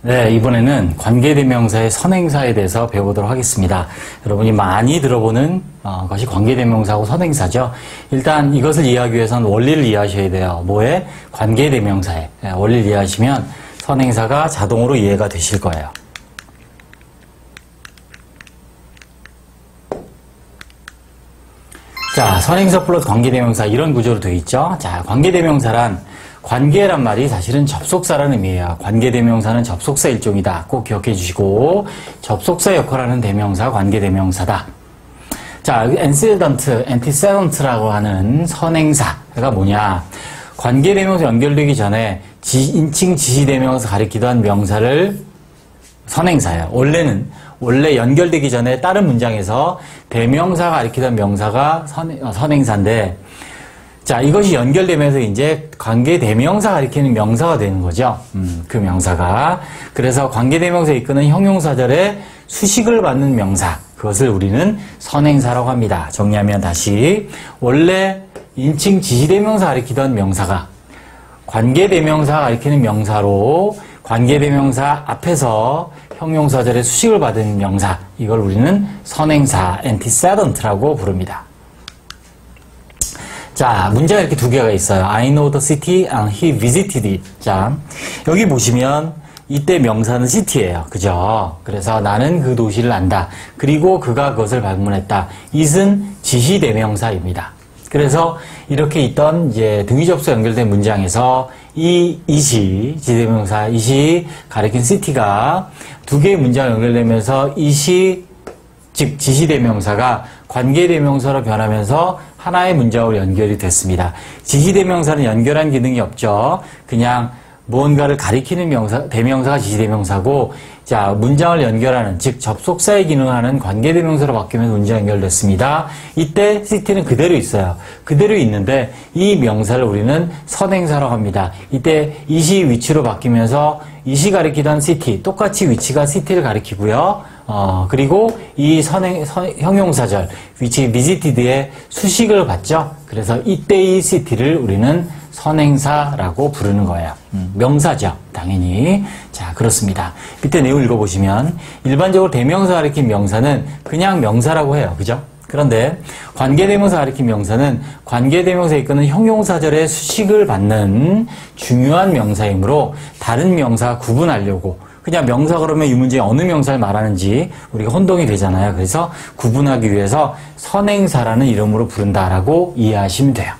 네, 이번에는 관계대명사의 선행사에 대해서 배워보도록 하겠습니다. 여러분이 많이 들어보는 것이 관계대명사하고 선행사죠. 일단 이것을 이해하기 위해서는 원리를 이해하셔야 돼요. 뭐에? 관계대명사에. 원리를 이해하시면 선행사가 자동으로 이해가 되실 거예요. 자, 선행사 플러스 관계대명사 이런 구조로 되어 있죠. 자, 관계대명사란 관계란 말이 사실은 접속사라는 의미예요. 관계대명사는 접속사 일종이다. 꼭 기억해 주시고 접속사 역할하는 대명사 관계대명사다. 자, antecedent라고 하는 선행사가 뭐냐. 관계대명사 연결되기 전에 인칭 지시대명사 가리키던 명사를 선행사예요. 원래 연결되기 전에 다른 문장에서 대명사 가리키던 명사가 선행사인데 자, 이것이 연결되면서 이제 관계대명사 가리키는 명사가 되는 거죠. 그 명사가. 그래서 관계대명사에 이끄는 형용사절에 수식을 받는 명사. 그것을 우리는 선행사라고 합니다. 정리하면 다시. 원래 인칭 지시대명사 가리키던 명사가 관계대명사 가리키는 명사로 관계대명사 앞에서 형용사절에 수식을 받은 명사. 이걸 우리는 선행사, antecedent라고 부릅니다. 자, 문제가 이렇게 두 개가 있어요. I know the city and he visited it. 자, 여기 보시면 이때 명사는 city예요. 그죠? 그래서 나는 그 도시를 안다. 그리고 그가 그것을 방문했다. it은 지시대명사입니다. 그래서 이렇게 있던 이제 등위접수 연결된 문장에서 it이 지시대명사 it이 가리킨 city가 두 개의 문장 연결되면서 it이 즉 지시대명사가 관계대명사로 변하면서 하나의 문장으로 연결이 됐습니다. 지시대명사는 연결한 기능이 없죠. 그냥 무언가를 가리키는 대명사가 지시대명사고, 자, 문장을 연결하는, 즉, 접속사의 기능을 하는 관계대명사로 바뀌면서 문장이 연결됐습니다. 이때 city는 그대로 있어요. 그대로 있는데, 이 명사를 우리는 선행사라고 합니다. 이때 it이 위치로 바뀌면서 it이 가리키던 city, 똑같이 위치가 city를 가리키고요. 그리고 이 형용사절, which visited의 수식을 받죠. 그래서 이때의 city를 우리는 선행사라고 부르는 거예요. 명사죠. 당연히. 자, 그렇습니다. 밑에 내용 읽어보시면 일반적으로 대명사 가리킨 명사는 그냥 명사라고 해요. 그죠? 그런데 관계대명사 가리킨 명사는 관계대명사에 이끄는 형용사절의 수식을 받는 중요한 명사이므로 다른 명사 구분하려고 그냥 명사 그러면 이 문제에 어느 명사를 말하는지 우리가 혼동이 되잖아요. 그래서 구분하기 위해서 선행사라는 이름으로 부른다라고 이해하시면 돼요.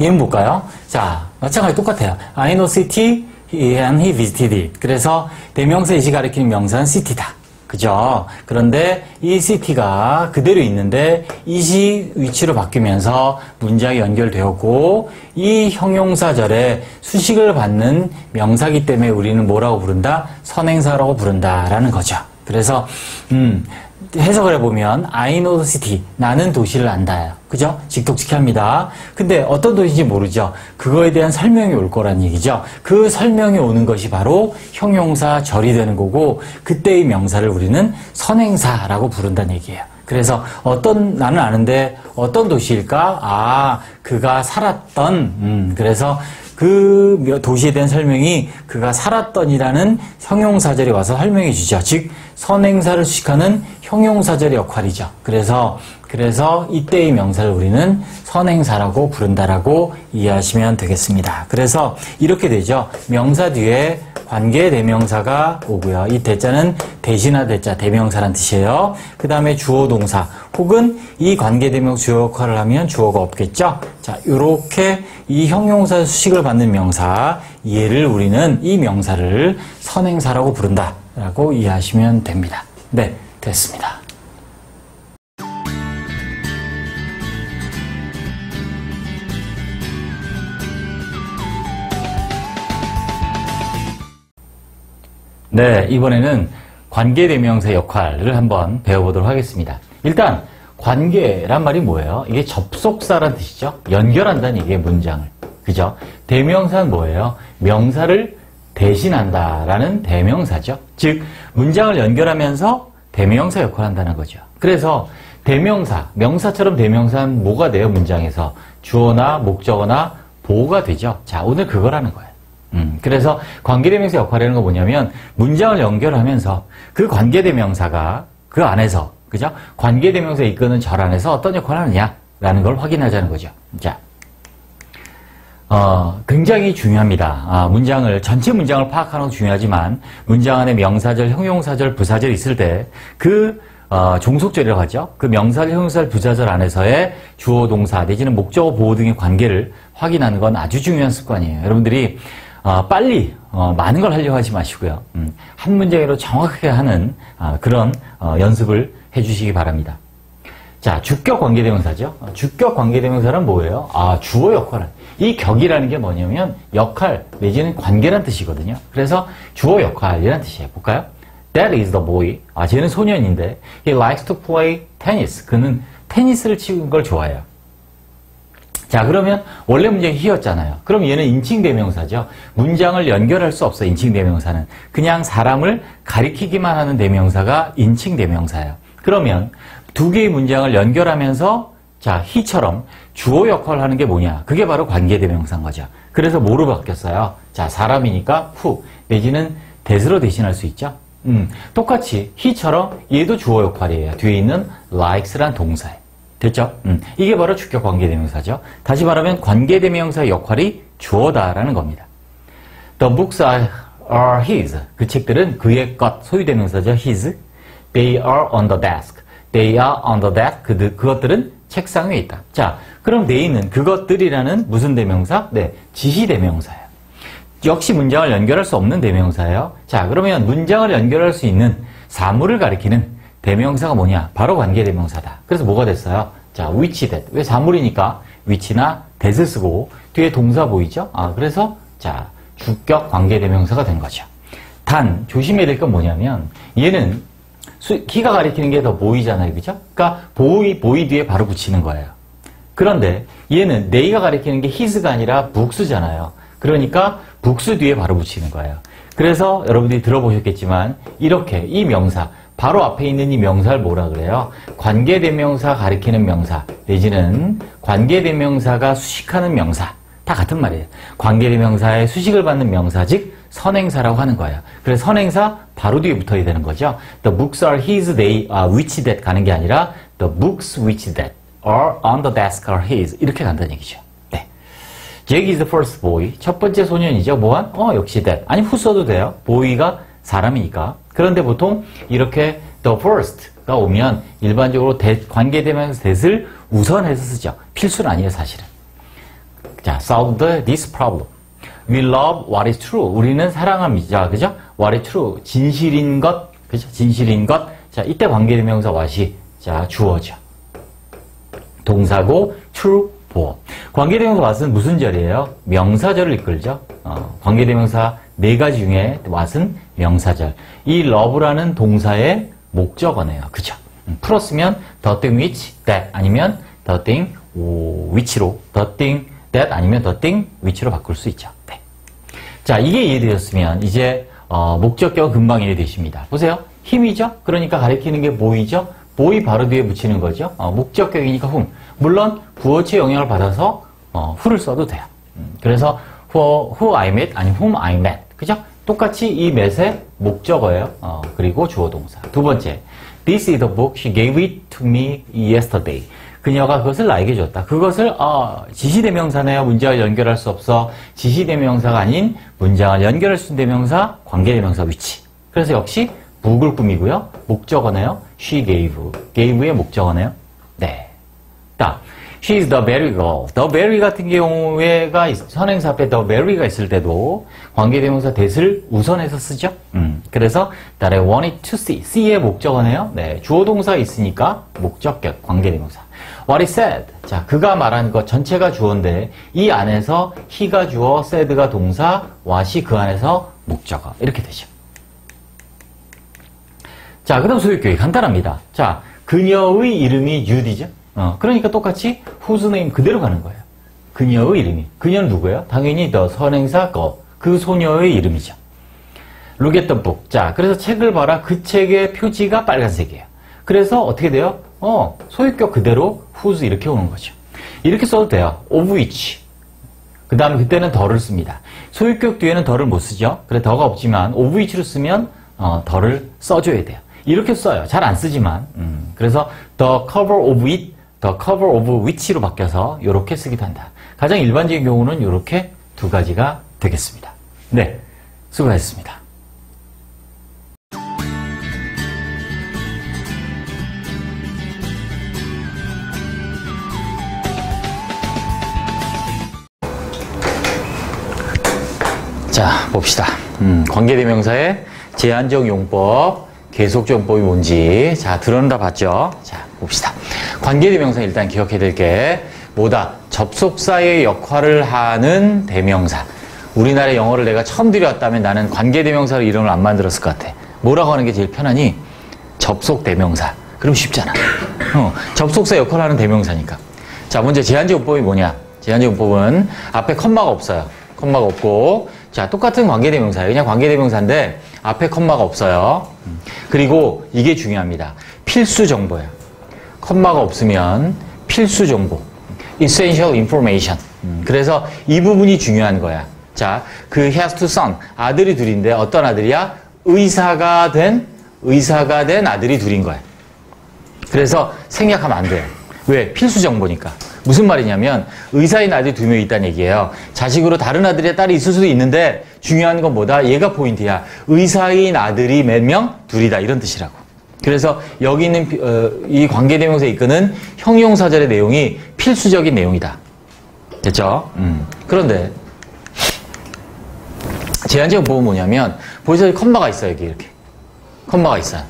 얘는 볼까요? 자, 마찬가지 똑같아요. I know city and he visited it. 그래서 대명사 it이 가리키는 명사는 city다. 그죠? 그런데 이 city가 그대로 있는데 it이 위치로 바뀌면서 문장이 연결되었고 이 형용사절에 수식을 받는 명사기 때문에 우리는 뭐라고 부른다? 선행사라고 부른다라는 거죠. 그래서 해석을 해보면 I know the city. 나는 도시를 안다요. 그죠? 직독직합니다. 근데 어떤 도시인지 모르죠. 그거에 대한 설명이 올 거란 얘기죠. 그 설명이 오는 것이 바로 형용사절이 되는 거고 그때의 명사를 우리는 선행사라고 부른다는 얘기예요. 그래서 나는 아는데 어떤 도시일까? 아, 그가 살았던, 그래서 그 도시에 대한 설명이 그가 살았던이라는 형용사절이 와서 설명해 주죠. 즉, 선행사를 수식하는 형용사절의 역할이죠. 그래서 이때의 명사를 우리는 선행사라고 부른다라고 이해하시면 되겠습니다. 그래서 이렇게 되죠. 명사 뒤에 관계대명사가 오고요. 이 대자는 대신할 대자, 대명사란 뜻이에요. 그 다음에 주어 동사 혹은 이 관계대명사 주어 역할을 하면 주어가 없겠죠. 자, 요렇게 이 형용사 수식을 받는 명사, 얘를 우리는 이 명사를 선행사라고 부른다라고 이해하시면 됩니다. 네, 됐습니다. 네, 이번에는 관계대명사 역할을 한번 배워보도록 하겠습니다. 일단 관계란 말이 뭐예요? 이게 접속사란 뜻이죠. 연결한다는 얘기의 문장을. 그죠? 대명사는 뭐예요? 명사를 대신한다라는 대명사죠. 즉 문장을 연결하면서 대명사 역할을 한다는 거죠. 그래서 대명사, 명사처럼 대명사는 뭐가 돼요? 문장에서 주어나 목적어나 보어가 되죠. 자, 오늘 그걸 하는 거예요. 그래서 관계대명사 역할이라는 건 뭐냐면 문장을 연결하면서 그 관계대명사가 그 안에서 그죠? 관계대명사 이끄는 절 안에서 어떤 역할을 하느냐라는 걸 확인하자는 거죠. 자, 굉장히 중요합니다. 전체 문장을 파악하는 것도 중요하지만 문장 안에 명사절, 형용사절, 부사절이 있을 때 종속절이라고 하죠. 그 명사절, 형용사절, 부사절 안에서의 주어, 동사 내지는 목적어, 보호 등의 관계를 확인하는 건 아주 중요한 습관이에요. 여러분들이 빨리 많은 걸 하려고 하지 마시고요. 한 문장으로 정확하게 하는 그런 연습을 해주시기 바랍니다. 자, 주격 관계대명사죠. 주격 관계대명사는 뭐예요? 주어 역할을. 이 격이라는 게 뭐냐면 역할 내지는 관계란 뜻이거든요. 그래서 주어 역할이란 뜻이에요. 볼까요? That is the boy. 쟤는 소년인데 he likes to play tennis. 그는 테니스를 치는 걸 좋아해요. 자, 그러면 원래 문장이 he였잖아요. 그럼 얘는 인칭대명사죠. 문장을 연결할 수 없어, 인칭대명사는. 그냥 사람을 가리키기만 하는 대명사가 인칭대명사예요. 그러면 두 개의 문장을 연결하면서 자, he처럼 주어 역할을 하는 게 뭐냐? 그게 바로 관계대명사인 거죠. 그래서 뭐로 바뀌었어요? 자, 사람이니까 who 내지는 that으로 대신할 수 있죠. 똑같이 he처럼 얘도 주어 역할이에요. 뒤에 있는 likes란 동사예요. 됐죠? 이게 바로 주격 관계대명사죠. 다시 말하면 관계대명사의 역할이 주어다라는 겁니다. The books are his. 그 책들은 그의 것, 소유대명사죠. his. They are on the desk. They are on the desk. 그것들은 책상 위에 있다. 자, 그럼 they는 그것들이라는 무슨 대명사? 네, 지시대명사예요. 역시 문장을 연결할 수 없는 대명사예요. 자, 그러면 문장을 연결할 수 있는 사물을 가리키는 대명사가 뭐냐? 바로 관계대명사다. 그래서 뭐가 됐어요? 자, which that. 왜 사물이니까 which나 that을 쓰고 뒤에 동사 보이죠? 그래서 자, 주격 관계대명사가 된 거죠. 단 조심해야 될 건 뭐냐면 얘는 he가 가리키는 게 더 boy잖아요. 그죠? 그러니까 boy 뒤에 바로 붙이는 거예요. 그런데 얘는 they가 가리키는 게 his가 아니라 books잖아요. 그러니까 books 뒤에 바로 붙이는 거예요. 그래서 여러분들이 들어보셨겠지만 이렇게 이 명사 바로 앞에 있는 이 명사를 뭐라 그래요? 관계대명사 가리키는 명사 내지는 관계대명사가 수식하는 명사 다 같은 말이에요. 관계대명사의 수식을 받는 명사 즉 선행사라고 하는 거예요. 그래서 선행사 바로 뒤에 붙어야 되는 거죠. The books are his, they are which that 가는 게 아니라 the books which that are on the desk are his 이렇게 간다는 얘기죠. 네. Jack is the first boy. 첫 번째 소년이죠. 뭐한? 역시 that. 아니 who 써도 돼요. boy가 사람이니까. 그런데 보통 이렇게 the first가 오면 일반적으로 관계대명사 that을 우선해서 쓰죠. 필수는 아니에요, 사실은. 자, solve this problem. We love what is true. 우리는 사랑합니다. 그죠? What is true. 진실인 것. 그죠? 진실인 것. 자, 이때 관계대명사 what이 자, 주어죠. 동사고 true, 보어. 관계대명사 what은 무슨 절이에요? 명사절을 이끌죠. 관계대명사 네 가지 중에 what은 명사절. 이 love라는 동사의 목적어네요. 그죠? 풀었으면 the thing which, that 아니면 the thing which로 the thing that 아니면 the thing which로 바꿀 수 있죠. 네. 자, 이게 이해되셨으면 이제 목적격 금방 이해되십니다. 보세요. 힘이죠? 그러니까 가리키는 게 boy죠? boy 바로 뒤에 붙이는 거죠. 목적격이니까 whom. 물론 부어체의 영향을 받아서 who를 써도 돼요. 그래서 who I met 아니면 whom I met. 그죠? 똑같이 이 met의 목적어예요. 그리고 주어 동사. 두 번째. This is the book she gave it to me yesterday. 그녀가 그것을 나에게 줬다. 그것을 지시대명사네요. 문장을 연결할 수 없어. 지시대명사가 아닌 문장을 연결할 수 있는 대명사, 관계대명사 위치. 그래서 역시 book을 꾸미고요. 목적어네요. She gave. gave의 목적어네요. 네. 딱. She is the berry girl. The berry 같은 경우에가 선행사 앞에 the berry가 있을 때도 관계대명사 that을 우선해서 쓰죠. 그래서 that I wanted to see. see의 목적어네요. 네. 주어 동사가 있으니까 목적격 관계대명사. What he said. 자, 그가 말한 것 전체가 주어인데 이 안에서 he가 주어, said가 동사, what이 그 안에서 목적어. 이렇게 되죠. 자, 그 다음 소유격이 간단합니다. 자, 그녀의 이름이 Judy죠. 그러니까 똑같이 whose name 그대로 가는 거예요. 그녀의 이름이. 그녀는 누구예요? 당연히 the 선행사 girl. 그 소녀의 이름이죠. Look at the book. 자, 그래서 책을 봐라. 그 책의 표지가 빨간색이에요. 그래서 어떻게 돼요? 소유격 그대로 whose 이렇게 오는 거죠. 이렇게 써도 돼요. of which. 그 다음에 그때는 더를 씁니다. 소유격 뒤에는 더를 못 쓰죠. 그래 더가 없지만 of which로 쓰면 더를 써줘야 돼요. 이렇게 써요. 잘 안 쓰지만. 그래서 the cover of it, the cover of which로 바뀌어서 이렇게 쓰기도 한다. 가장 일반적인 경우는 이렇게 두 가지가 되겠습니다. 네, 수고하셨습니다. 자, 봅시다. 관계대명사의 제한적 용법, 계속적 용법이 뭔지. 자, 들어는 다 봤죠? 자, 봅시다. 관계대명사 일단 기억해야 될 게 뭐다? 접속사의 역할을 하는 대명사. 우리나라 영어를 내가 처음 들여왔다면 나는 관계대명사로 이름을 안 만들었을 것 같아. 뭐라고 하는 게 제일 편하니? 접속대명사. 그럼 쉽잖아. 접속사 역할을 하는 대명사니까. 자, 먼저 제한적 용법이 뭐냐? 제한적 용법은 앞에 컴마가 없어요. 컴마가 없고, 자, 똑같은 관계대명사예요. 그냥 관계대명사인데 앞에 컴마가 없어요. 그리고 이게 중요합니다. 필수 정보예요. 컴마가 없으면 필수 정보. essential information. 그래서 이 부분이 중요한 거야. 자, 그 has two son. 아들이 둘인데 어떤 아들이야? 의사가 된 아들이 둘인 거야. 그래서 생략하면 안 돼요. 왜? 필수 정보니까. 무슨 말이냐면 의사인 아들이 2명 있다는 얘기예요. 자식으로 다른 아들의 딸이 있을 수도 있는데 중요한 건 뭐다? 얘가 포인트야. 의사인 아들이 몇 명? 둘이다. 이런 뜻이라고. 그래서 여기 있는 이 관계대명사에 이끄는 형용사절의 내용이 필수적인 내용이다. 됐죠? 그런데 제한적 용법은 뭐냐면 보이세요? 컴마가 있어요. 여기 이렇게. 컴마가 있어요.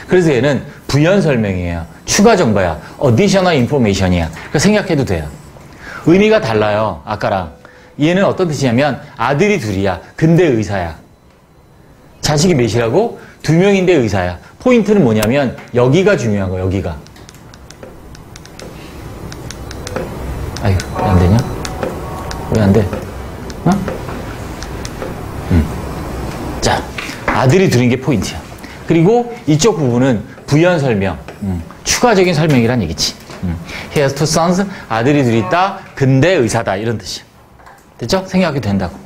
그래서 얘는 부연 설명이에요. 추가 정보야. additional information이야. 그러니까 생략해도 돼요. 의미가 달라요. 아까랑. 얘는 어떤 뜻이냐면 아들이 둘이야. 근데 의사야. 자식이 몇이라고? 2명인데 의사야. 포인트는 뭐냐면 여기가 중요한 거야. 여기가. 아유, 왜 안 되냐? 왜 안 돼? 어? 자, 아들이 둘인 게 포인트야. 그리고 이쪽 부분은 부연 설명, 추가적인 설명이란 얘기지. He has two sons, 아들이 둘이 있다, 근데 의사다, 이런 뜻이야. 됐죠? 생각해도 된다고.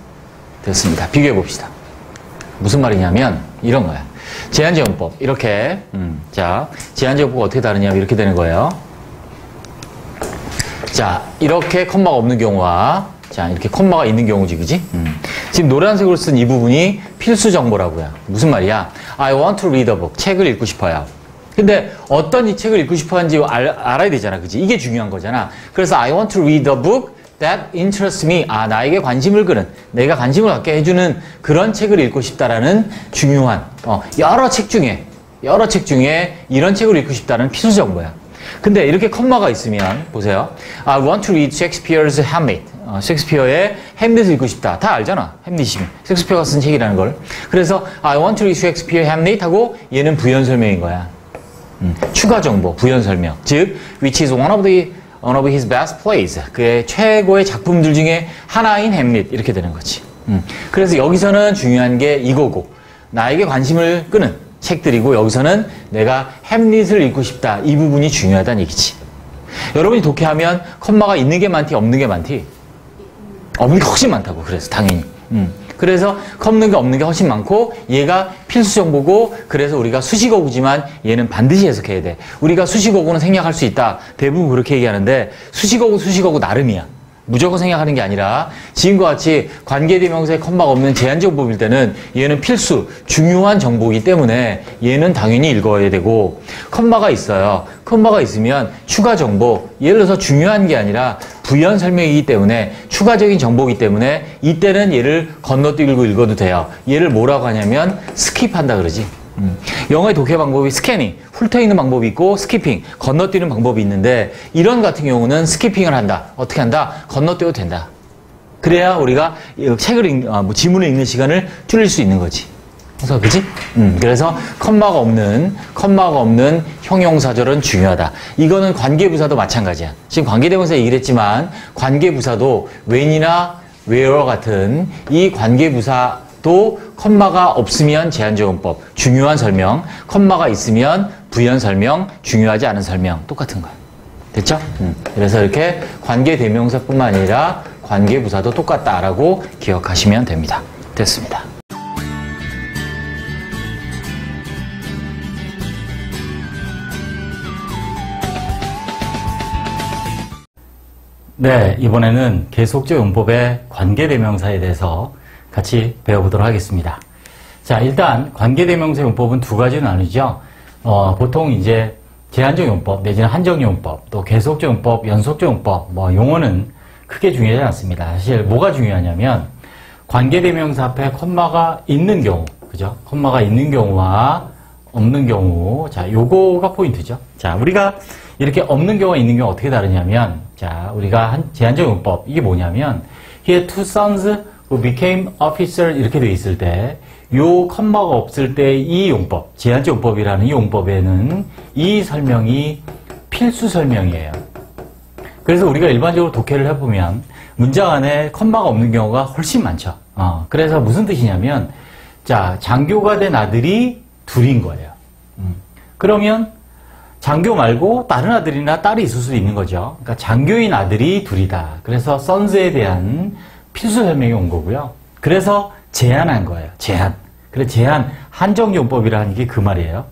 됐습니다. 비교해 봅시다. 무슨 말이냐면 이런 거야. 제한적 용법 이렇게 자, 제한적 용법 어떻게 다르냐면 이렇게 되는 거예요. 자, 이렇게 컴마가 없는 경우와 자, 이렇게 컴마가 있는 경우지, 그지? 지금 노란색으로 쓴 이 부분이 필수 정보라고요. 무슨 말이야? I want to read a book. 책을 읽고 싶어요. 근데 어떤 이 책을 읽고 싶어 하는지 알아야 되잖아, 그지? 이게 중요한 거잖아. 그래서 I want to read a book that interests me. 아, 나에게 관심을 끄는, 내가 관심을 갖게 해주는 그런 책을 읽고 싶다라는 중요한, 여러 책 중에 이런 책을 읽고 싶다는 필수 정보야. 근데 이렇게 컴마가 있으면, 보세요. I want to read Shakespeare's Hamlet. 셰익스피어의 햄릿을 읽고 싶다. 다 알잖아. 햄릿이. 셰익스피어가 쓴 책이라는 걸. 그래서 I want to read Shakespeare Hamlet 하고 얘는 부연 설명인 거야. 추가 정보, 부연 설명. 즉, which is one of his best plays. 그의 최고의 작품들 중에 하나인 햄릿. 이렇게 되는 거지. 그래서 여기서는 중요한 게 이거고, 나에게 관심을 끄는 책들이고, 여기서는 내가 햄릿을 읽고 싶다. 이 부분이 중요하다는 얘기지. 여러분이 독해하면 컴마가 있는 게 많디, 없는 게 많티? 없는 게 훨씬 많다고. 그래서 당연히. 그래서 없는 게 훨씬 많고 얘가 필수 정보고 그래서 우리가 수식어구지만 얘는 반드시 해석해야 돼. 우리가 수식어구는 생략할 수 있다. 대부분 그렇게 얘기하는데 수식어구 나름이야. 무조건 생략하는 게 아니라 지금과 같이 관계대명사에 컴마가 없는 제한적 용법일 때는 얘는 필수, 중요한 정보이기 때문에 얘는 당연히 읽어야 되고 컴마가 있어요. 컴마가 있으면 추가 정보, 예를 들어서 중요한 게 아니라 부연 설명이기 때문에 추가적인 정보이기 때문에 이때는 얘를 건너뛰고 읽어도 돼요. 얘를 뭐라고 하냐면 스킵한다 그러지. 영어의 독해 방법이 스캐닝, 훑어있는 방법이 있고 스키핑, 건너뛰는 방법이 있는데 이런 같은 경우는 스키핑을 한다. 어떻게 한다? 건너뛰어도 된다. 그래야 우리가 책을 지문을 읽는 시간을 줄일 수 있는 거지. 그래서 그지? 그래서 컴마가 없는 형용사절은 중요하다. 이거는 관계부사도 마찬가지야. 지금 관계대명사 얘기를 했지만 관계부사도 when이나 where 같은 이 관계부사도 컴마가 없으면 제한적 용법, 중요한 설명, 컴마가 있으면 부연 설명, 중요하지 않은 설명, 똑같은 거야. 됐죠? 그래서 이렇게 관계대명사뿐만 아니라 관계부사도 똑같다라고 기억하시면 됩니다. 됐습니다. 네, 이번에는 계속적 용법의 관계대명사에 대해서 같이 배워보도록 하겠습니다. 자, 일단 관계대명사 용법은 두 가지로 나누죠. 보통 이제 제한적 용법 내지는 한정 용법, 또 계속적 용법, 연속적 용법, 용어는 크게 중요하지 않습니다. 사실 뭐가 중요하냐면 관계대명사 앞에 콤마가 있는 경우, 그죠? 콤마가 있는 경우와 없는 경우, 자, 요거가 포인트죠. 자, 우리가 이렇게 없는 경우와 있는 경우 어떻게 다르냐면, 자, 우리가 제한적 용법, 이게 뭐냐면, He had two sons who became officers 이렇게 돼 있을 때, 요 컴마가 없을 때 이 용법, 제한적 용법이라는 이 용법에는 이 설명이 필수 설명이에요. 그래서 우리가 일반적으로 독해를 해보면, 문장 안에 컴마가 없는 경우가 훨씬 많죠. 그래서 무슨 뜻이냐면, 자, 장교가 된 아들이 둘인 거예요. 그러면, 장교 말고 다른 아들이나 딸이 있을 수도 있는 거죠. 그러니까 장교인 아들이 둘이다. 그래서 선스에 대한 필수 설명이 온 거고요. 그래서 제한한 거예요. 제한. 그래서 제한, 한정용법이라는 게 그 말이에요.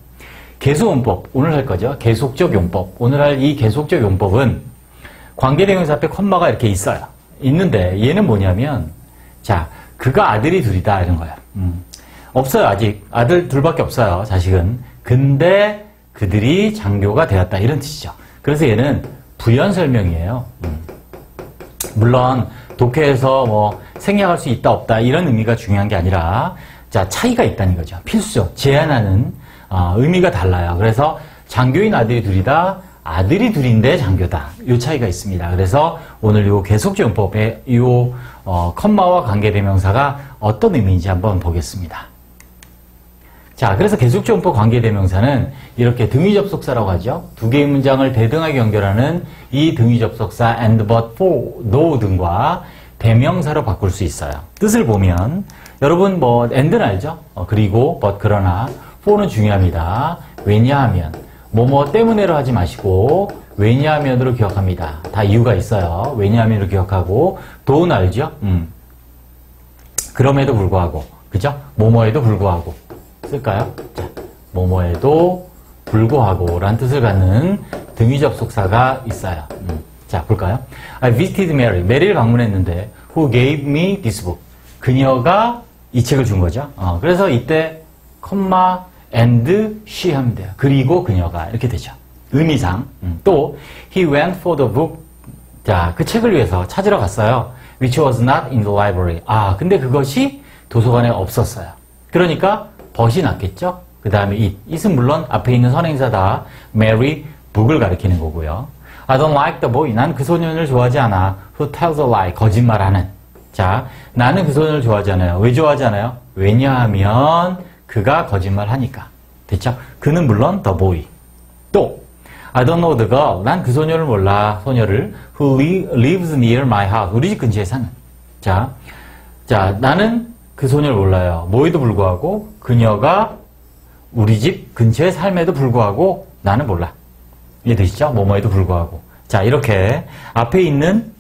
계속용법, 오늘 할 거죠. 계속적 용법. 오늘 할 이 계속적 용법은 관계대명사 앞에 콤마가 이렇게 있어요. 있는데 얘는 뭐냐면, 자, 그가 아들이 둘이다 이런 거야. 없어요. 아직 아들 둘밖에 없어요. 자식은. 근데 그들이 장교가 되었다 이런 뜻이죠. 그래서 얘는 부연 설명이에요. 물론 독해에서 생략할 수 있다 없다 이런 의미가 중요한 게 아니라, 자, 차이가 있다는 거죠. 필수죠. 제한하는 의미가 달라요. 그래서 장교인 아들이 둘이다, 아들이 둘인데 장교다, 이 차이가 있습니다. 그래서 오늘 요 계속적 용법의 요 컴마와 관계대명사가 어떤 의미인지 한번 보겠습니다. 자, 그래서 계속적 용법 관계대명사는 이렇게 등위접속사라고 하죠. 두 개의 문장을 대등하게 연결하는 이 등위접속사 and, but, for, though 등과 대명사로 바꿀 수 있어요. 뜻을 보면 여러분 and는 알죠? 그리고, but, 그러나, for는 중요합니다. 왜냐하면, 뭐뭐 때문에로 하지 마시고 왜냐하면으로 기억합니다. 다 이유가 있어요. 왜냐하면으로 기억하고, though는 알죠? 그럼에도 불구하고, 그죠? 뭐뭐에도 불구하고 쓸까요? 자, 뭐뭐에도 불구하고 라는 뜻을 갖는 등위접속사가 있어요. 자, 볼까요? I visited Mary. 메리를 방문했는데 who gave me this book. 그녀가 이 책을 준 거죠. 그래서 이때 콤마 and she 하면 돼요. 그리고 그녀가 이렇게 되죠. 의미상. 또 he went for the book. 자, 그 책을 위해서 찾으러 갔어요. which was not in the library. 근데 그것이 도서관에 없었어요. 그러니까 벗이 낫겠죠? 그 다음에 it은 물론 앞에 있는 선행사다. Mary, book을 가리키는 거고요. I don't like the boy. 난 그 소년을 좋아하지 않아. Who tells a lie. 거짓말하는. 자, 나는 그 소년을 좋아하지 않아요. 왜 좋아하지 않아요? 왜냐하면 그가 거짓말하니까. 됐죠? 그는 물론 the boy. 또 I don't know the girl. 난 그 소녀를 몰라. 소녀를 who lives near my house. 우리 집 근처에 사는. 자, 나는 그 소녀를 몰라요. 뭐에도 불구하고 그녀가 우리 집 근처에 삶에도 불구하고 나는 몰라. 이해되시죠? 뭐뭐에도 불구하고. 자, 이렇게 앞에 있는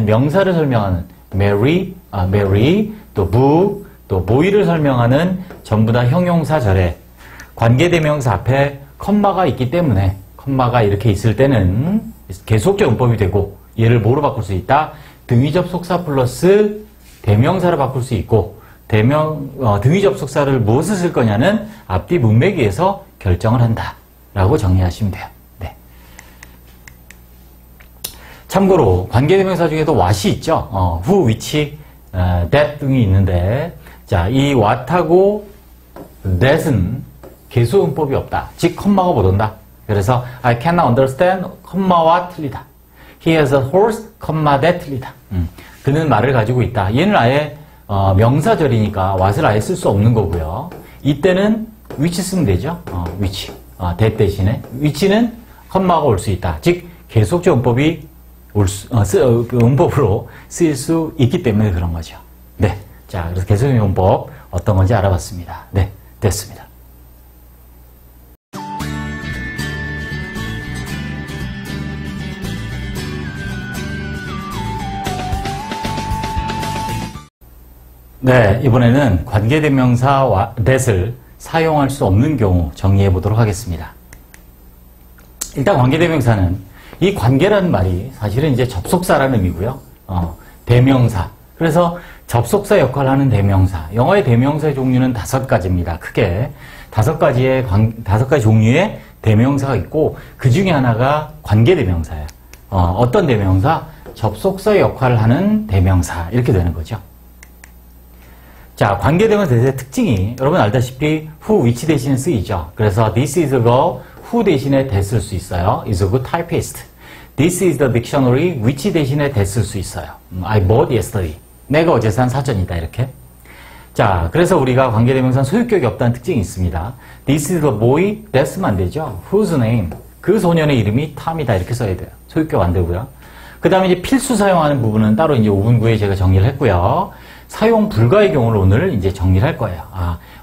명사를 설명하는 Mary, 또 book, 또 boy를 설명하는 전부 다 형용사 절에 관계대명사 앞에 컴마가 있기 때문에 컴마가 이렇게 있을 때는 계속적 용법이 되고 얘를 뭐로 바꿀 수 있다? 등위접속사 플러스 대명사로 바꿀 수 있고 등위접속사를 무엇을 쓸 거냐는 앞뒤 문맥에서 결정을 한다 라고 정리하시면 돼요. 네. 참고로 관계대명사 중에도 what이 있죠. who, which, that 등이 있는데, 자, 이 what하고 that은 계수용법이 없다. 즉 컴마가 못 온다. 그래서 I cannot understand, 컴마와 틀리다. He has a horse, 컴마 that 틀리다. 그는 말을 가지고 있다. 얘는 아예 명사절이니까 what을 아예 쓸 수 없는 거고요. 이때는 which 쓰면 되죠. which. that 대신에 which는 컴마가 올 수 있다. 즉 계속적 용법이 용법으로 쓰일 수 있기 때문에 그런 거죠. 네. 자, 그래서 계속적 용법 어떤 건지 알아봤습니다. 네. 됐습니다. 네, 이번에는 관계대명사와 that을 사용할 수 없는 경우 정리해 보도록 하겠습니다. 일단 관계대명사는 이 관계라는 말이 사실은 이제 접속사라는 의미고요. 대명사. 그래서 접속사 역할을 하는 대명사. 영어의 대명사의 종류는 5가지입니다. 크게 5가지 종류의 대명사가 있고 그 중에 하나가 관계대명사예요. 어떤 대명사? 접속사 역할을 하는 대명사. 이렇게 되는 거죠. 자, 관계대명사의 특징이 여러분 알다시피 who, which 대신에 쓰이죠. 그래서 this is a girl, who 대신에 that 쓸 수 있어요. is a good typist. This is the dictionary, which 대신에 that 쓸 수 있어요. I bought yesterday. 내가 어제 산 사전이다. 이렇게. 자, 그래서 우리가 관계대명사는 소유격이 없다는 특징이 있습니다. This is the boy, that 쓰면 안 되죠. Whose name? 그 소년의 이름이 Tom이다. 이렇게 써야 돼요. 소유격 안 되고요. 그 다음에 이제 필수 사용하는 부분은 따로 이제 5분 후에 제가 정리를 했고요. 사용 불가의 경우를 오늘 이제 정리를 할 거예요.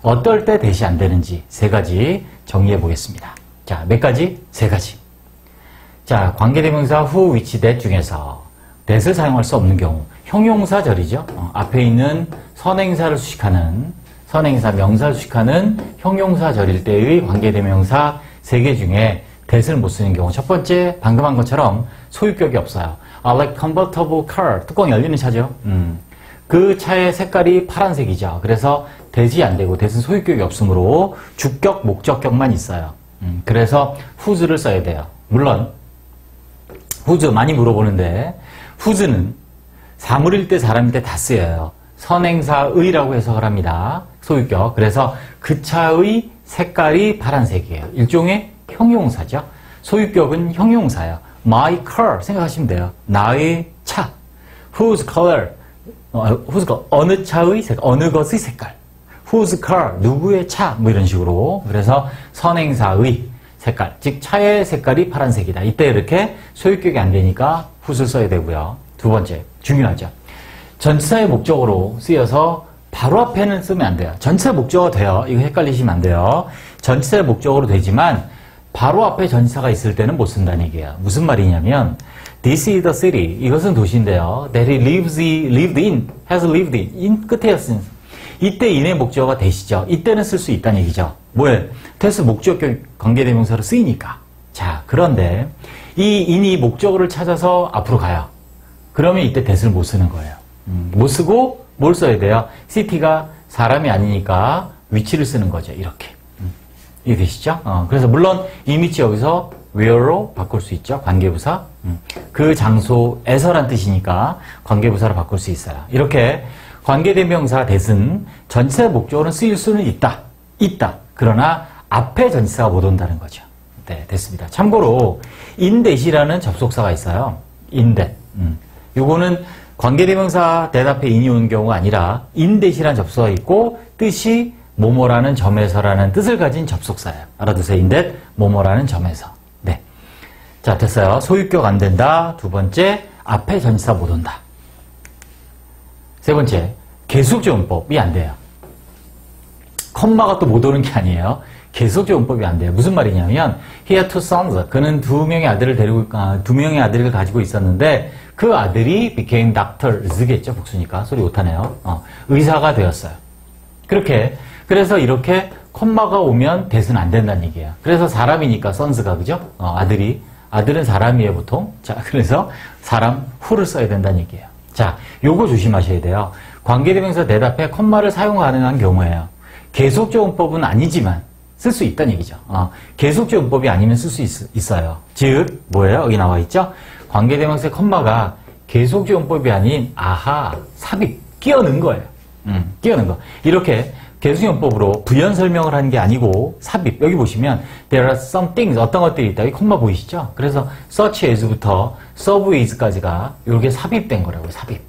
어떨 때 대시 안 되는지 3가지 정리해 보겠습니다. 자, 몇 가지? 3가지. 자, 관계대명사 who, which, that 중에서 that을 사용할 수 없는 경우. 형용사절이죠. 앞에 있는 선행사를 수식하는, 선행사, 명사를 수식하는 형용사절일 때의 관계대명사 3개 중에 that을 못 쓰는 경우. 첫 번째, 방금 한 것처럼 소유격이 없어요. I like convertible car. 뚜껑 열리는 차죠. 그 차의 색깔이 파란색이죠. 그래서 that이 안 되고, that은 소유격이 없으므로 주격, 목적격만 있어요. 그래서 whose를 써야 돼요. 물론, whose 많이 물어보는데, whose는 사물일 때, 사람일 때 다 쓰여요. 선행사의라고 해석을 합니다. 소유격. 그래서 그 차의 색깔이 파란색이에요. 일종의 형용사죠. 소유격은 형용사예요. My car 생각하시면 돼요. 나의 차. Whose color? whose color? 어느 차의 색깔, 어느 것의 색깔. Whose car? 누구의 차? 뭐 이런 식으로. 그래서 선행사의 색깔, 즉 차의 색깔이 파란색이다. 이때 이렇게 소유격이 안 되니까 whose를 써야 되고요. 두 번째, 중요하죠. 전치사의 목적으로 쓰여서 바로 앞에는 쓰면 안 돼요. 전치사 목적어가 돼요. 이거 헷갈리시면 안 돼요. 전치사의 목적어로 되지만 바로 앞에 전치사가 있을 때는 못 쓴다는 얘기예요. 무슨 말이냐면 This is the city. 이것은 도시인데요. That he lived in, has lived in 끝에였으니 이때 in의 목적어가 that이죠. 이때는 쓸 수 있다는 얘기죠. 뭐에? that은 목적격 관계대명사로 쓰이니까. 자, 그런데 이 in이 목적어를 찾아서 앞으로 가요. 그러면 이때 that을 못 쓰는 거예요. 못 쓰고 뭘 써야 돼요? city가 사람이 아니니까 위치를 쓰는 거죠. 이렇게. 이해되시죠? 그래서 물론 이미지 여기서 where로 바꿀 수 있죠. 관계부사. 그 장소에서란 뜻이니까 관계부사로 바꿀 수 있어요. 이렇게 관계대명사 that은 전치사 목적어는 쓰일 수는 있다. 그러나 앞에 전치사가 못 온다는 거죠. 네, 됐습니다. 참고로 in that이라는 접속사가 있어요. in that. 요거는 관계대명사 that 앞에 in이 오는 경우가 아니라 in that이라는 접속사가 있고 뜻이 뭐뭐라는 점에서라는 뜻을 가진 접속사예요. 알아두세요. in that, 뭐뭐라는 점에서. 네. 자, 됐어요. 소유격 안 된다. 두 번째, 앞에 전치사 못 온다. 세 번째, 계속조용법이 안 돼요. 컴마가 또 못 오는 게 아니에요. 계속조용법이 안 돼요. 무슨 말이냐면 he had two sons. 그는 두 명의 아들을 가지고 있었는데 그 아들이 became doctors겠죠. 복수니까. 소리 못하네요. 의사가 되었어요. 그래서 이렇게 컴마가 오면 that은 안 된다는 얘기예요. 그래서 사람이니까 sons가 그죠? 아들은 사람이에요 보통. 자, 그래서 사람 who를 써야 된다는 얘기예요. 자, 요거 조심하셔야 돼요. 관계대명사 that 앞에 컴마를 사용 가능한 경우에요. 계속조용법은 아니지만 쓸 수 있다는 얘기죠. 계속조용법이 아니면 쓸 수 있어요. 즉 뭐예요? 여기 나와 있죠? 관계대명사의 컴마가 계속조용법이 아닌 삽입, 끼어넣은 거예요. 끼어넣은 거. 이렇게 계속조용법으로 부연 설명을 한 게 아니고 삽입. 여기 보시면 there are some things, 어떤 것들이 있다. 여기 컴마 보이시죠? 그래서 such as부터 serve as까지가 이렇게 삽입된 거라고요. 삽입.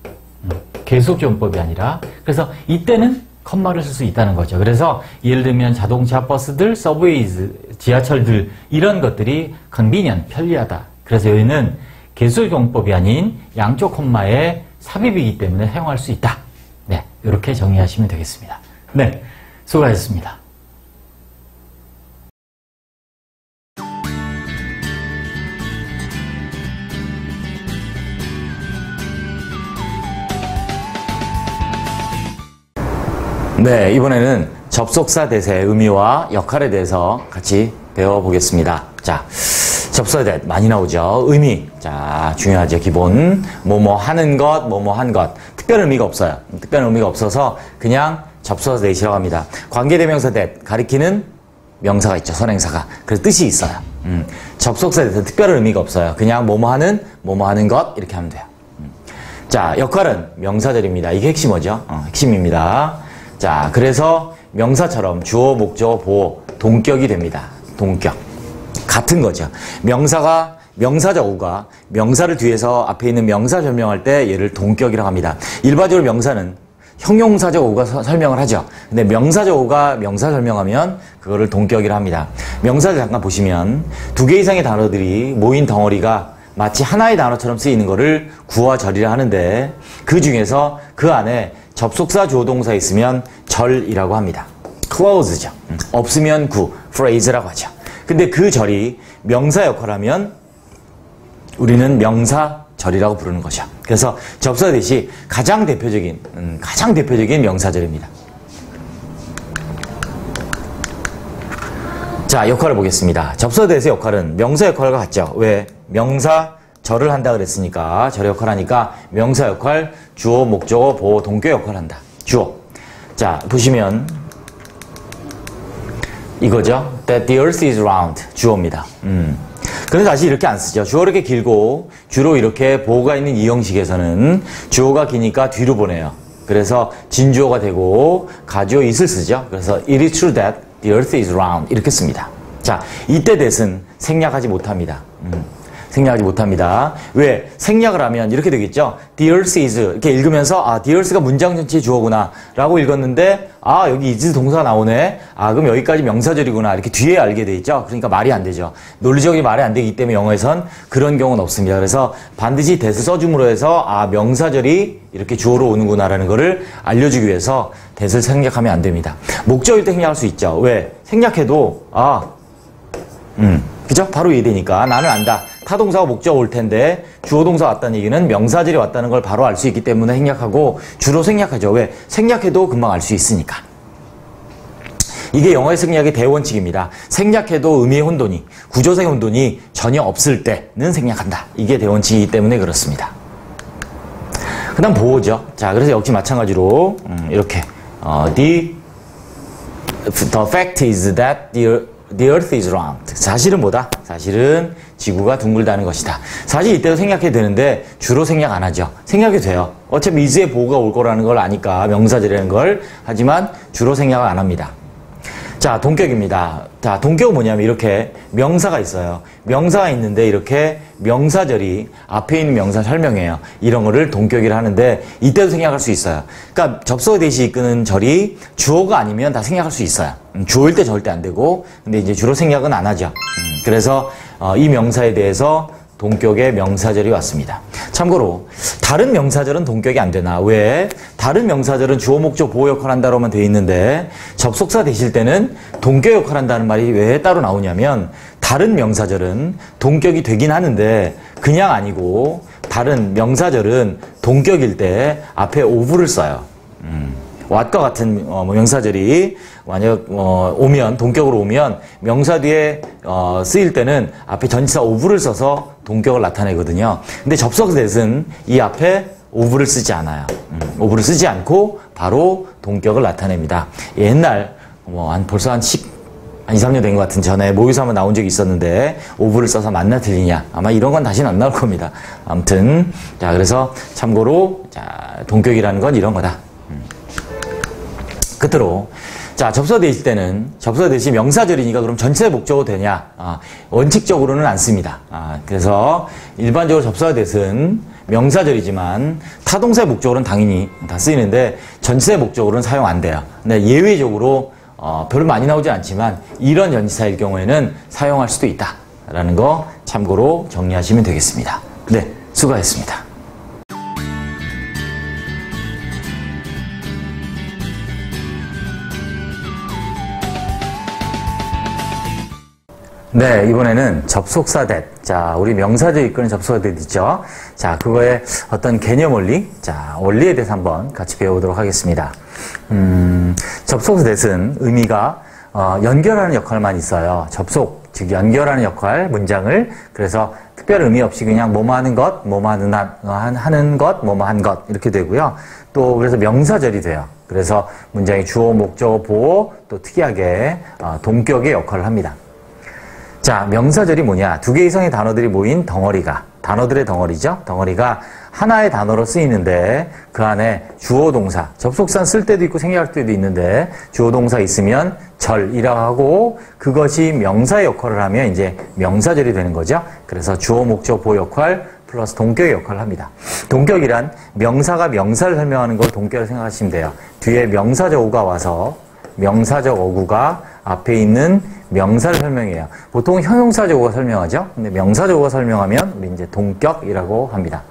계속조용법이 아니라. 그래서 이때는 컴마를 쓸 수 있다는 거죠. 그래서 예를 들면 자동차, 버스들, 서브웨이즈, 지하철들 이런 것들이 convenient, 편리하다. 그래서 여기는 계속조용법이 아닌 양쪽 컴마에 삽입이기 때문에 사용할 수 있다. 네, 이렇게 정리하시면 되겠습니다. 네, 수고하셨습니다. 네, 이번에는 접속사 대세의 의미와 역할에 대해서 같이 배워보겠습니다. 자, 접속사 대 많이 나오죠. 의미. 자, 중요하죠. 기본. 뭐뭐 하는 것, 뭐뭐 한 것. 특별한 의미가 없어요. 특별한 의미가 없어서 그냥 접속사 대시라고 합니다. 관계대명사 대 가리키는 명사가 있죠. 선행사가. 그래서 뜻이 있어요. 접속사 대에서 특별한 의미가 없어요. 그냥 뭐뭐 하는 것 이렇게 하면 돼요. 자, 역할은 명사절입니다. 이게 핵심어죠. 핵심입니다. 자, 그래서 명사처럼 주어, 목적어, 보어, 동격이 됩니다. 동격. 같은 거죠. 명사가 명사적 어구가 명사를 뒤에서 앞에 있는 명사 설명할 때 얘를 동격이라고 합니다. 일반적으로 명사는 형용사적 어구가 설명을 하죠. 근데 명사적 어구가 명사 설명하면 그거를 동격이라 합니다. 명사를 잠깐 보시면 두 개 이상의 단어들이 모인 덩어리가 마치 하나의 단어처럼 쓰이는 거를 구와 절이라 하는데 그 중에서 그 안에 접속사 주어 동사 있으면 절이라고 합니다. clause죠. 없으면 구, phrase라고 하죠. 근데 그 절이 명사 역할을 하면 우리는 명사절이라고 부르는 거죠. 그래서 접속사 대시 가장 대표적인 명사절입니다. 자, 역할을 보겠습니다. 접속사 대시의 역할은 명사 역할과 같죠. 왜? 명사절을 한다 그랬으니까 절의 역할을 하니까 명사 역할, 주어, 목적어, 보어, 동격 역할을 한다. 주어. 자, 보시면 이거죠. That the earth is round. 주어입니다. 그런데 다시 이렇게 안 쓰죠. 주어가 이렇게 길고 주로 이렇게 보어가 있는 이 형식에서는 주어가 기니까 뒤로 보내요. 그래서 진주어가 되고 가주어 it을 쓰죠. 그래서 it is true that the earth is round 이렇게 씁니다. 자, 이때 that은 생략하지 못합니다. 생략하지 못합니다. 왜? 생략을 하면 이렇게 되겠죠. The earth is 이렇게 읽으면서 아, the earth가 문장 전체의 주어구나 라고 읽었는데 아, 여기 is 동사가 나오네. 아, 그럼 여기까지 명사절이구나 이렇게 뒤에 알게 돼 있죠. 그러니까 말이 안 되죠. 논리적인 말이 안 되기 때문에 영어에선 그런 경우는 없습니다. 그래서 반드시 that을 써줌으로 해서 아, 명사절이 이렇게 주어로 오는구나 라는 거를 알려주기 위해서 that을 생략하면 안 됩니다. 목적일 때 생략할 수 있죠. 왜? 생략해도 그죠? 바로 이해되니까 나는 안다. 타동사가 목적어 올 텐데 주어 동사 왔다는 얘기는 명사절이 왔다는 걸 바로 알 수 있기 때문에 생략하고 주로 생략하죠. 왜? 생략해도 금방 알 수 있으니까. 이게 영어의 생략의 대원칙입니다. 생략해도 의미의 혼돈이, 구조상의 혼돈이 전혀 없을 때는 생략한다. 이게 대원칙이기 때문에 그렇습니다. 그 다음 보어죠. 자, 그래서 역시 마찬가지로 이렇게 the fact is that the earth is round. 사실은 뭐다? 사실은 지구가 둥글다는 것이다. 사실 이때도 생략해도 되는데 주로 생략 안 하죠. 생략해도 돼요. 어차피 is의 보호가 올 거라는 걸 아니까 명사절이라는 걸. 하지만 주로 생략을 안 합니다. 자, 동격입니다. 자, 동격은 뭐냐면 이렇게 명사가 있어요. 명사가 있는데 이렇게 명사절이 앞에 있는 명사 설명해요. 이런 거를 동격이라 하는데 이때도 생략할 수 있어요. 그러니까 접속어 대시 이끄는 절이 주어가 아니면 다 생략할 수 있어요. 주어일 때 절대 안 되고 근데 이제 주로 생략은 안 하죠. 그래서 이 명사에 대해서 동격의 명사절이 왔습니다. 참고로 다른 명사절은 동격이 안 되나? 왜? 다른 명사절은 주어, 목적, 보호 역할을 한다로만 돼 있는데 접속사 되실 때는 동격 역할을 한다는 말이 왜 따로 나오냐면 다른 명사절은 동격이 되긴 하는데 그냥 아니고 다른 명사절은 동격일 때 앞에 of를 써요. what과 같은 명사절이 만약 오면 동격으로 오면 명사 뒤에 쓰일 때는 앞에 전치사 of를 써서 동격을 나타내거든요. 근데 접속사 that은 이 앞에 of를 쓰지 않아요. of를 쓰지 않고 바로 동격을 나타냅니다. 옛날 벌써 한 2, 3년 된 것 같은 전에 모의고사 한번 나온 적이 있었는데 of를 써서 맞나 틀리냐 아마 이런 건 다시는 안 나올 겁니다. 아무튼 자, 그래서 참고로 자, 동격이라는 건 이런 거다. 끝으로 자, 접속사 되실 때는 접속사 대시 명사절이니까 그럼 전체 목적어 되냐? 원칙적으로는 안 씁니다. 그래서 일반적으로 접속사 대신 명사절이지만 타동사의 목적어로는 당연히 다 쓰이는데 전치사의 목적어로는 사용 안 돼요. 근데 예외적으로 별로 많이 나오지 않지만 이런 전치사일 경우에는 사용할 수도 있다라는 거 참고로 정리하시면 되겠습니다. 네, 수고하셨습니다. 네, 이번에는 접속사 that. 자, 우리 명사절 이끄는 접속사 that 있죠? 자, 그거의 어떤 개념 원리, 자, 원리에 대해서 한번 같이 배워보도록 하겠습니다. 접속사 that은 의미가, 연결하는 역할만 있어요. 접속, 즉, 연결하는 역할, 문장을. 그래서 특별 의미 없이 그냥 뭐뭐 하는 것, 뭐뭐 하는 것, 뭐뭐 한 것, 이렇게 되고요. 또, 그래서 명사절이 돼요. 그래서 문장의 주어, 목적어, 보어, 또 특이하게, 동격의 역할을 합니다. 자, 명사절이 뭐냐? 두 개 이상의 단어들이 모인 덩어리가, 단어들의 덩어리죠? 덩어리가 하나의 단어로 쓰이는데 그 안에 주어 동사, 접속사는 쓸 때도 있고 생략할 때도 있는데 주어 동사 있으면 절이라고 하고 그것이 명사의 역할을 하면 이제 명사절이 되는 거죠. 그래서 주어, 목적, 보어 역할 플러스 동격의 역할을 합니다. 동격이란 명사가 명사를 설명하는 걸 동격을 생각하시면 돼요. 뒤에 명사적 어구가 와서 명사적 어구가 앞에 있는 명사를 설명해요. 보통 형용사적 어구가 설명하죠. 근데 명사적 어구가 설명하면 우리 이제 동격이라고 합니다.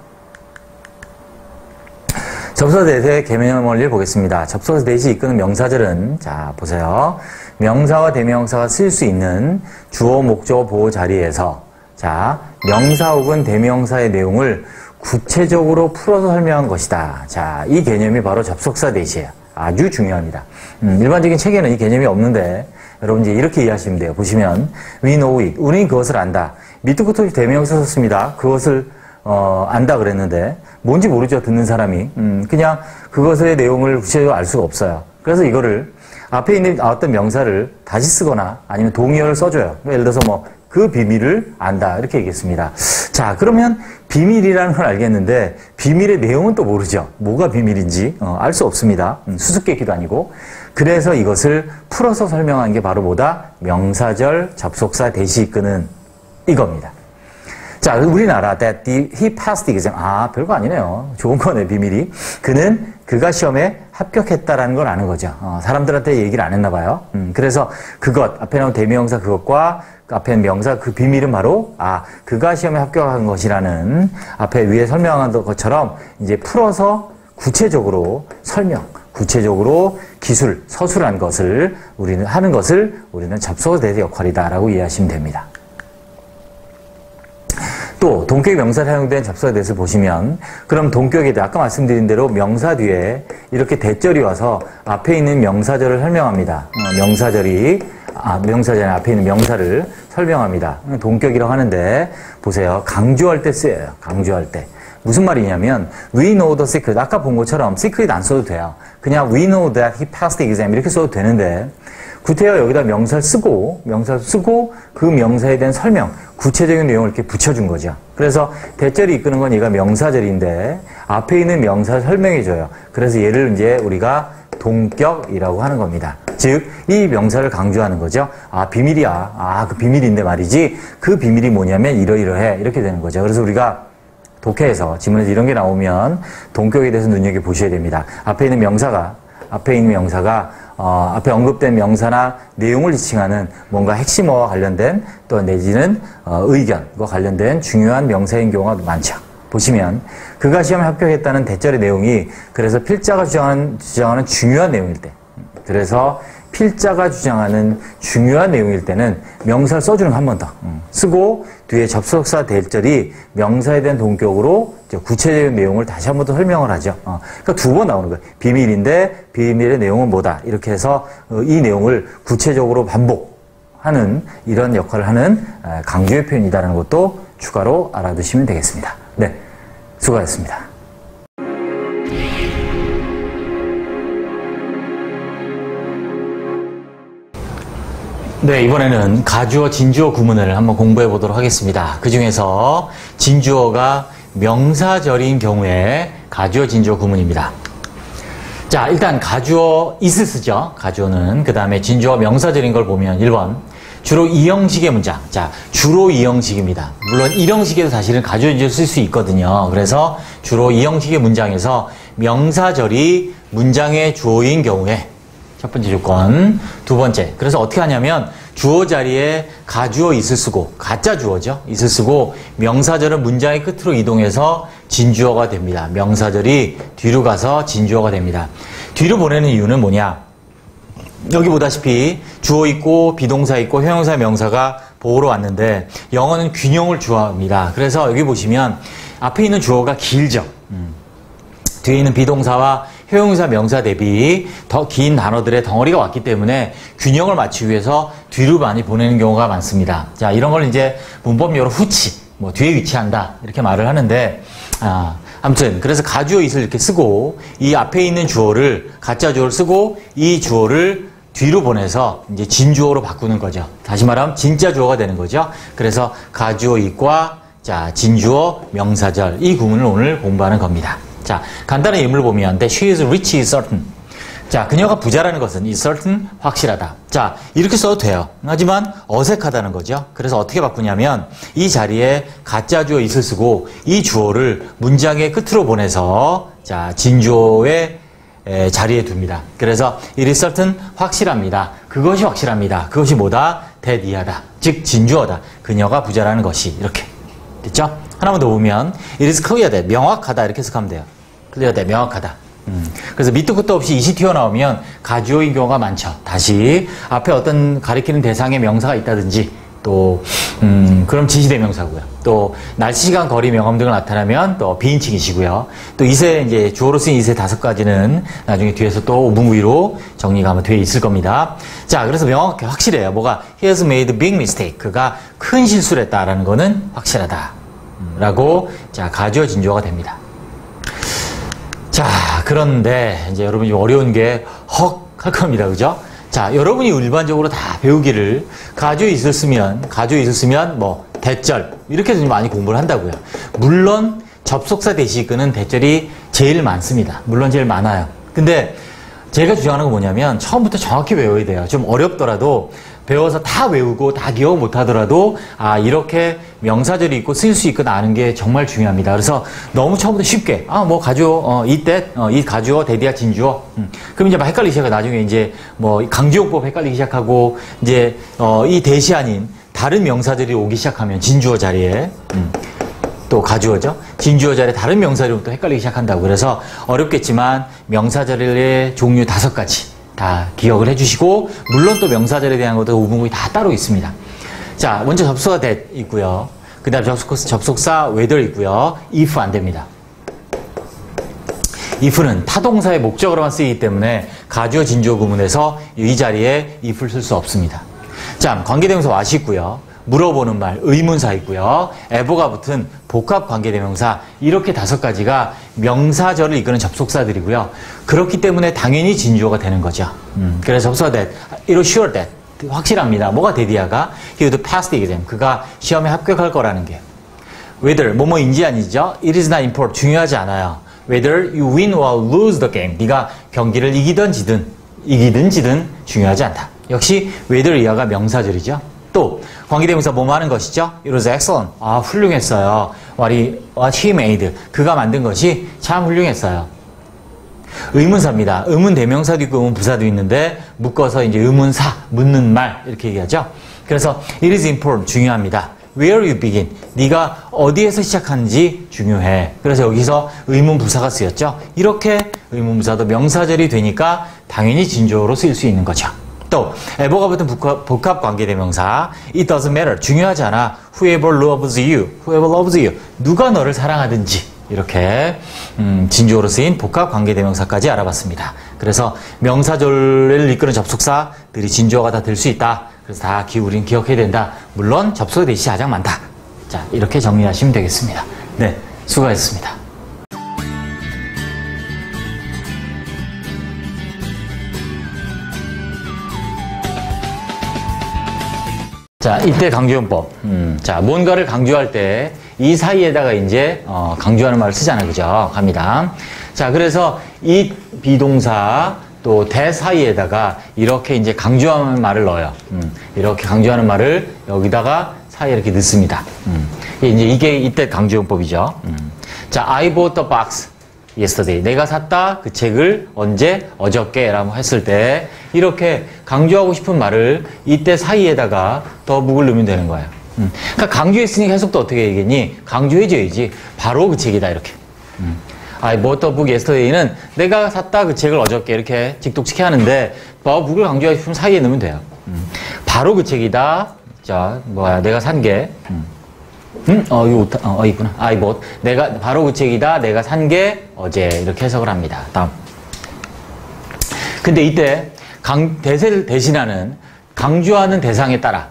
접속사 that의 개념 원리를 보겠습니다. 접속사 that이 이끄는 명사절은 자 보세요. 명사와 대명사가 쓸 수 있는 주어, 목적어, 보어 자리에서 자 명사 혹은 대명사의 내용을 구체적으로 풀어서 설명한 것이다. 자, 이 개념이 바로 접속사 that이에요. 아주 중요합니다. 일반적인 책에는 이 개념이 없는데 여러분 이제 이렇게 이해하시면 돼요. 보시면 we know it. 우리는 그것을 안다. 밑도 끝도 없이 대명사 썼습니다. 그것을 안다 그랬는데 뭔지 모르죠. 듣는 사람이. 그냥 그것의 내용을 구체적으로 알 수가 없어요. 그래서 이거를 앞에 있는 어떤 명사를 다시 쓰거나 아니면 동의어를 써줘요. 예를 들어서 뭐 그 비밀을 안다 이렇게 얘기했습니다. 자, 그러면 비밀이라는 걸 알겠는데 비밀의 내용은 또 모르죠. 뭐가 비밀인지 알 수 없습니다. 수수께끼도 아니고. 그래서 이것을 풀어서 설명한 게 바로 뭐다? 명사절 접속사 that이 이끄는 이겁니다. 자, 우리나라 that he passed the exam. 아, 별거 아니네요. 좋은 거네, 비밀이. 그가 시험에 합격했다라는 걸 아는 거죠. 사람들한테 얘기를 안 했나 봐요. 그래서 그것, 앞에 나온 대명사 그것과 앞에 명사 그 비밀은 바로 그가 시험에 합격한 것이라는 앞에 위에 설명한 것처럼 이제 풀어서 구체적으로 설명, 구체적으로 기술, 서술한 것을 우리는 하는 것을 우리는 접속사 that의 역할이다라고 이해하시면 됩니다. 또 동격 명사에 사용된 접속사 that을 보시면 그럼 동격에 대해 아까 말씀드린 대로 명사 뒤에 이렇게 대절이 와서 앞에 있는 명사절을 설명합니다. 명사절이 앞에 있는 명사를 설명합니다. 동격이라고 하는데 보세요. 강조할 때 쓰여요. 강조할 때. 무슨 말이냐면 we know the secret. 아까 본 것처럼 secret 안 써도 돼요. 그냥 we know that he passed the exam 이렇게 써도 되는데 구태여 여기다 명사를 쓰고 그 명사에 대한 설명, 구체적인 내용을 이렇게 붙여준 거죠. 그래서 대절이 이끄는 건 얘가 명사절인데 앞에 있는 명사를 설명해줘요. 그래서 얘를 이제 우리가 동격이라고 하는 겁니다. 즉, 이 명사를 강조하는 거죠. 비밀이야. 그 비밀인데 말이지. 그 비밀이 뭐냐면 이러이러해. 이렇게 되는 거죠. 그래서 우리가 독해에서 지문에서 이런 게 나오면 동격에 대해서 눈여겨보셔야 됩니다. 앞에 언급된 명사나 내용을 지칭하는 뭔가 핵심어와 관련된 또 내지는 의견과 관련된 중요한 명사인 경우가 많죠. 보시면 그가 시험에 합격했다는 대절의 내용이 그래서 필자가 주장하는 중요한 내용일 때 필자가 주장하는 중요한 내용일 때는 명사를 써주는 거 한 번 더 쓰고 뒤에 접속사 대절이 명사에 대한 동격으로 구체적인 내용을 다시 한 번 더 설명을 하죠. 그러니까 두 번 나오는 거예요. 비밀인데 비밀의 내용은 뭐다. 이렇게 해서 이 내용을 구체적으로 반복하는 이런 역할을 하는 강조의 표현이다라는 것도 추가로 알아두시면 되겠습니다. 네, 수고하셨습니다. 네, 이번에는 가주어, 진주어 구문을 한번 공부해 보도록 하겠습니다. 그 중에서 진주어가 명사절인 경우에 가주어, 진주어 구문입니다. 자, 일단 가주어 is을 쓰죠. 가주어는. 그 다음에 진주어 명사절인 걸 보면 1번 주로 이 형식의 문장. 자, 주로 이 형식입니다. 물론 이 형식에도 사실은 가주어, 진주어 쓸 수 있거든요. 그래서 주로 이 형식의 문장에서 명사절이 문장의 주어인 경우에 첫 번째 조건. 두 번째. 그래서 어떻게 하냐면 주어 자리에 가주어 is을 쓰고 가짜 주어죠. is을 쓰고 명사절은 문장의 끝으로 이동해서 진주어가 됩니다. 명사절이 뒤로 가서 진주어가 됩니다. 뒤로 보내는 이유는 뭐냐? 여기 보다시피 주어 있고 비동사 있고 형용사 명사가 보러 왔는데 영어는 균형을 좋아합니다. 그래서 여기 보시면 앞에 있는 주어가 길죠. 뒤에 있는 비동사와 형용사, 명사 대비 더 긴 단어들의 덩어리가 왔기 때문에 균형을 맞추기 위해서 뒤로 많이 보내는 경우가 많습니다. 자, 이런 걸 이제 문법용어로 후치, 뭐 뒤에 위치한다 이렇게 말을 하는데 아무튼 그래서 가주어 it을 이렇게 쓰고 이 앞에 있는 주어를 가짜 주어를 쓰고 이 주어를 뒤로 보내서 이제 진주어로 바꾸는 거죠. 다시 말하면 진짜 주어가 되는 거죠. 그래서 가주어 it과 자, 진주어 명사절 이 구문을 오늘 공부하는 겁니다. 자, 간단한 예문을 보면 that she is rich is certain. 자, 그녀가 부자라는 것은 is certain 확실하다. 자, 이렇게 써도 돼요. 하지만 어색하다는 거죠. 그래서 어떻게 바꾸냐면 이 자리에 가짜 주어 it을 쓰고 이 주어를 문장의 끝으로 보내서 자, 진주어의 자리에 둡니다. 그래서 it is certain 확실합니다. 그것이 확실합니다. 그것이 뭐다? that 이하다. 즉 진주어다. 그녀가 부자라는 것이 이렇게 됐죠? 하나만 더 보면 it is clear that 명확하다 이렇게 해석하면 돼요. clear that 명확하다. 그래서 밑도 끝도 없이 it이 튀어나오면 가주어인 경우가 많죠. 다시 앞에 어떤 가리키는 대상의 명사가 있다든지 또 그럼 지시대명사고요. 또 날씨, 시간, 거리, 명암 등을 나타나면 또 비인칭이시고요. 또 it의 이제 주어로 쓰인 it의 5가지는 나중에 뒤에서 또 5분 위로 정리가 아마 되어 있을 겁니다. 자, 그래서 명확하게 확실해요. 뭐가 he has made a big mistake. 그가 큰 실수를 했다라는 거는 확실하다. 라고 자, 가주어 진주어가 됩니다. 자, 그런데 이제 여러분이 어려운 게 헉 할 겁니다. 그죠? 자, 여러분이 일반적으로 다 배우기를 가주어 it을 쓰면 뭐 대절 이렇게 좀 많이 공부를 한다고요. 물론 접속사 대시 이끄는 대절이 제일 많습니다. 물론 제일 많아요. 근데 제가 주장하는 건 뭐냐면 처음부터 정확히 외워야 돼요. 좀 어렵더라도 배워서 다 외우고 다 기억 못 하더라도 이렇게 명사절이 있고 쓸 수 있고 아는 게 정말 중요합니다. 그래서 너무 처음부터 쉽게 뭐 가주어 이 가주어 대디아 진주어 그럼 이제 막 헷갈리기 시작해. 나중에 이제 뭐 강조용법 헷갈리기 시작하고 이제 이 대시 아닌 다른 명사절이 오기 시작하면 진주어 자리에 또 가주어죠. 진주어 자리에 다른 명사절이 또 헷갈리기 시작한다고. 그래서 어렵겠지만 명사절의 종류 5가지 다 기억을 해주시고 물론 또 명사절에 대한 것도 5분국이 다 따로 있습니다. 자, 먼저 접속사 that 있고요. 그 다음 접속사 whether 있고요. if 안 됩니다. if는 타동사의 목적으로만 쓰이기 때문에 가주어 진주어 구문에서 이 자리에 if를 쓸 수 없습니다. 자, 관계대명사 what이 있고요. 물어보는 말, 의문사 있고요. ever가 붙은 복합 관계대명사 이렇게 5가지가 명사절을 이끄는 접속사들이고요. 그렇기 때문에 당연히 진주어가 되는 거죠. 그래서 접속사 that, it was sure that 확실합니다. 뭐가 데디아가 he would pass the exam. 그가 시험에 합격할 거라는 게 whether 뭐뭐인지 아니죠. it is not important. 중요하지 않아요. whether you win or lose the game. 네가 경기를 이기든 지든 중요하지 않다. 역시 whether 이하가 명사절이죠. 또 관계대명사 뭐뭐 하는 것이죠. It was excellent. 훌륭했어요. What he made. 그가 만든 것이 참 훌륭했어요. 의문사입니다. 의문 대명사도 있고 의문 부사도 있는데 묶어서 이제 의문사, 묻는 말 이렇게 얘기하죠. 그래서 it is important. 중요합니다. Where you begin. 네가 어디에서 시작하는지 중요해. 그래서 여기서 의문 부사가 쓰였죠. 이렇게 의문 부사도 명사절이 되니까 당연히 진주어로 쓰일 수 있는 거죠. 또 ever가 붙은 복합 관계대명사 it doesn't matter. 중요하지 않아. whoever loves you. 누가 너를 사랑하든지 이렇게 진주어로 쓰인 복합 관계대명사까지 알아봤습니다. 그래서 명사절을 이끄는 접속사들이 진주어가 다 될 수 있다. 그래서 다 우린 기억해야 된다. 물론 접속사 대시 가장 많다. 자, 이렇게 정리하시면 되겠습니다. 네, 수고하셨습니다. 자, 이때 강조용법. 자, 뭔가를 강조할 때 이 사이에다가 이제 강조하는 말을 쓰잖아요. 그죠? 갑니다. 자, 그래서 이 비동사 또 대 사이에다가 이렇게 이제 강조하는 말을 넣어요. 이렇게 강조하는 말을 여기다가 사이에 이렇게 넣습니다. 이제 이게 이때 강조용법이죠. 자, I bought the box yesterday. 내가 샀다 그 책을 언제? 어저께 라고 했을 때 이렇게 강조하고 싶은 말을 이때 사이에다가 더묵을 넣으면 되는 거예요. 그러니까 강조했으니까 해석도 어떻게 얘기했니? 강조해줘야지. 바로 그 책이다 이렇게. I bought the book yesterday는 내가 샀다 그 책을 어저께 이렇게 직독시켜 하는데 book을 강조하고 싶으면 사이에 넣으면 돼요. 바로 그 책이다. 자, 뭐야, 내가 산 게. 이거 있구나. I bought. 내가, 바로 그 책이다. 내가 산 게 어제. 이렇게 해석을 합니다. 다음. 근데 이때, 대세를 대신하는, 강조하는 대상에 따라,